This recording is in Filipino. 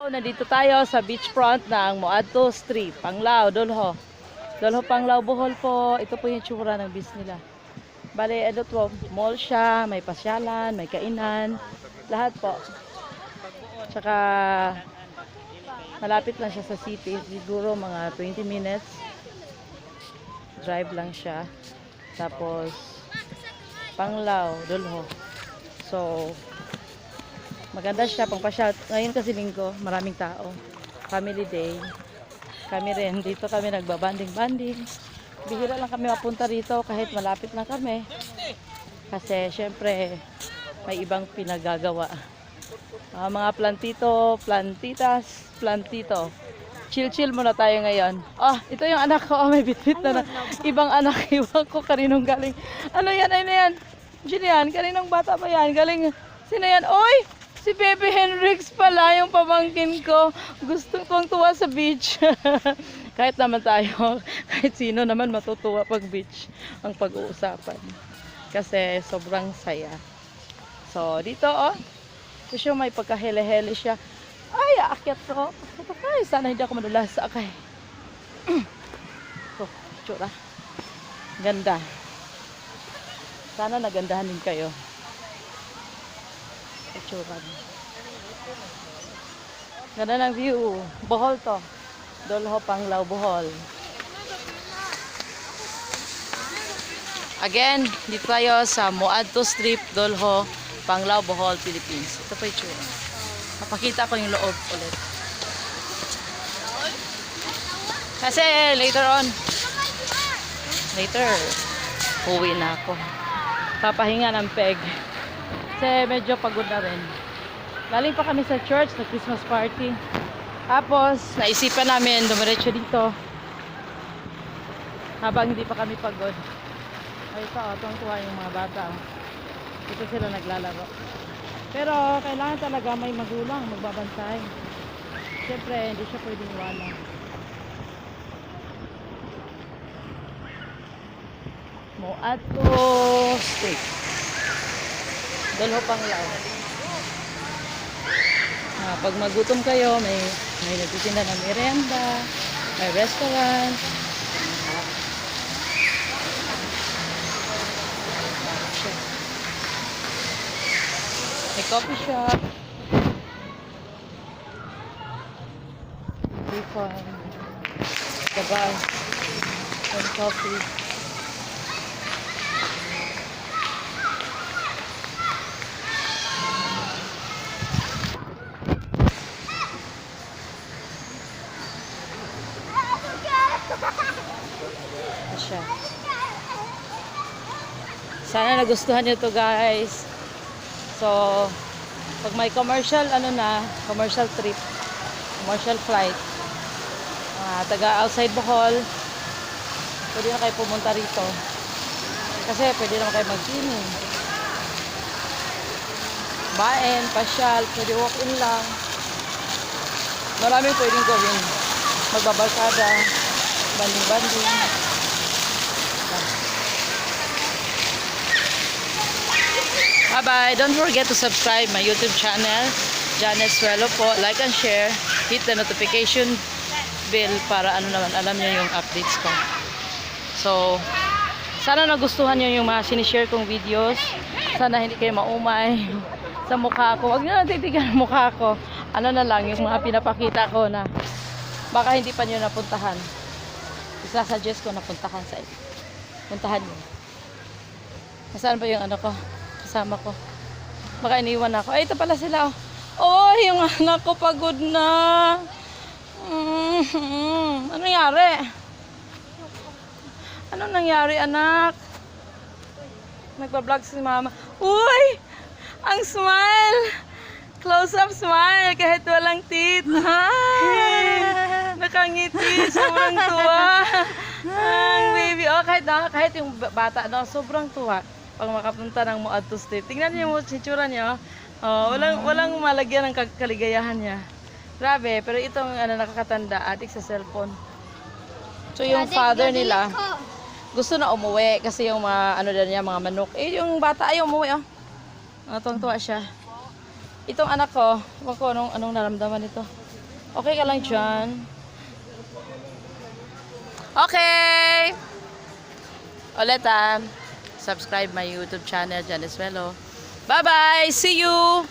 Nandito tayo sa beachfront ng Moadto Street, Panglao, Dolho. Dolho, Panglao, Bohol po. Ito po yung tsura ng beach nila. Bale, ano to, mall siya, may pasyalan, may kainan, lahat po. Tsaka, malapit lang siya sa city. Siguro mga 20 minutes. Drive lang siya. Tapos, Panglao, Dolho. So, maganda siya pang pasyal. Ngayon kasi linggo, maraming tao. Family day. Kami rin, dito kami nagbabanding-banding. Bihira lang kami mapunta rito kahit malapit lang kami. Kasi syempre, may ibang pinagagawa. Mga plantito, plantitas, plantito. Chill-chill muna tayo ngayon. Ito yung anak ko. May bitbit na ibang anak. Iwan ko kaninong galing. Ano yan? Ano yan? Julian, kaninong bata pa yan? Galing. Sino yan? Oy! Si Bebe Henrix pala, yung pamangkin ko. Gusto kong tuwa sa beach. Kahit naman tayo, kahit sino naman matutuwa pag beach ang pag-uusapan. Kasi sobrang saya. So, dito ito siya, may pagkahele-hele siya. Ay, aakyat ko. Ay, sana hindi ako madulas sa akay. Ito, tsura. Ganda. Sana nagandahan din kayo. Itsura. Ganda ng view. Bohol to. Dolho, Panglao, Bohol. Again, dito tayo sa Moadto Street, Dolho, Panglao, Bohol, Philippines. Ito pa itsura. Mapakita ko yung loob ulit. Kasi later on, uwi na ako. Papahinga ng peg. Kasi medyo pagod na rin. Galing pa kami sa church, sa Christmas party. Tapos, naisipan namin dumiretso dito. Habang hindi pa kami pagod. Ay, ito, tuwang-tuwa yung mga bata. Dito sila naglalaro. Pero, kailangan talaga may magulang, magbabantay. Siyempre, hindi siya pwedeng iwanan. Moadto Street. Dolho, Panglao. Pag magutom kayo, may nagtitinda ng merienda, may restaurant. May coffee shop. Refund. Gabay. And coffee. Siya. Sana nagustuhan nyo to, guys. So, pag may commercial commercial trip, commercial flight, taga outside Bohol, pwede na kayo pumunta rito. Kasi pwede naman kayo mag-swimming, baen, pasyal, pwede walk-in lang. Maraming pwedeng gawin. Magbabarkada, banding-banding. Bye-bye. Don't forget to subscribe my YouTube channel, Janet Suelo po. Like and share. Hit the notification bell para alam niyo yung updates ko. So, sana nagustuhan niyo yung mga sinishare kong videos. Sana hindi kayo maumay sa mukha ko. Huwag niyo lang titigan ang mukha ko. Ano na lang, yung mga pinapakita ko na baka hindi pa niyo napuntahan. Isa-suggest ko na puntahan sa ito. Puntahan niyo. Nasaan ba yung ano ko? Kasama ko. Baka iniwan ako. Ay, ito pala sila. Oh, yung anak ko pagod na. Ano nangyari? Ano nangyari, anak? Nagpa-vlog si mama. Uy! Ang smile! Close-up smile kahit walang teeth. Nakangiti. Sobrang tuwa. Ang baby. Kahit yung bata, sobrang tuwa. Pag makapunta ng Moadto Street. Tingnan niyo mo si tsura niya. Walang malagyan ng kaligayahan niya. Grabe, pero itong nakakatanda, adik sa cellphone. So yung father nila, gusto na umuwi kasi yung mga mga manok. Yung bata ayaw umuwi. Tuwang-tuwa siya. Itong anak ko, anong naramdaman nito? Okay ka lang dyan? Okay! Ulit subscribe my YouTube channel, Janice Melo. Bye-bye! See you!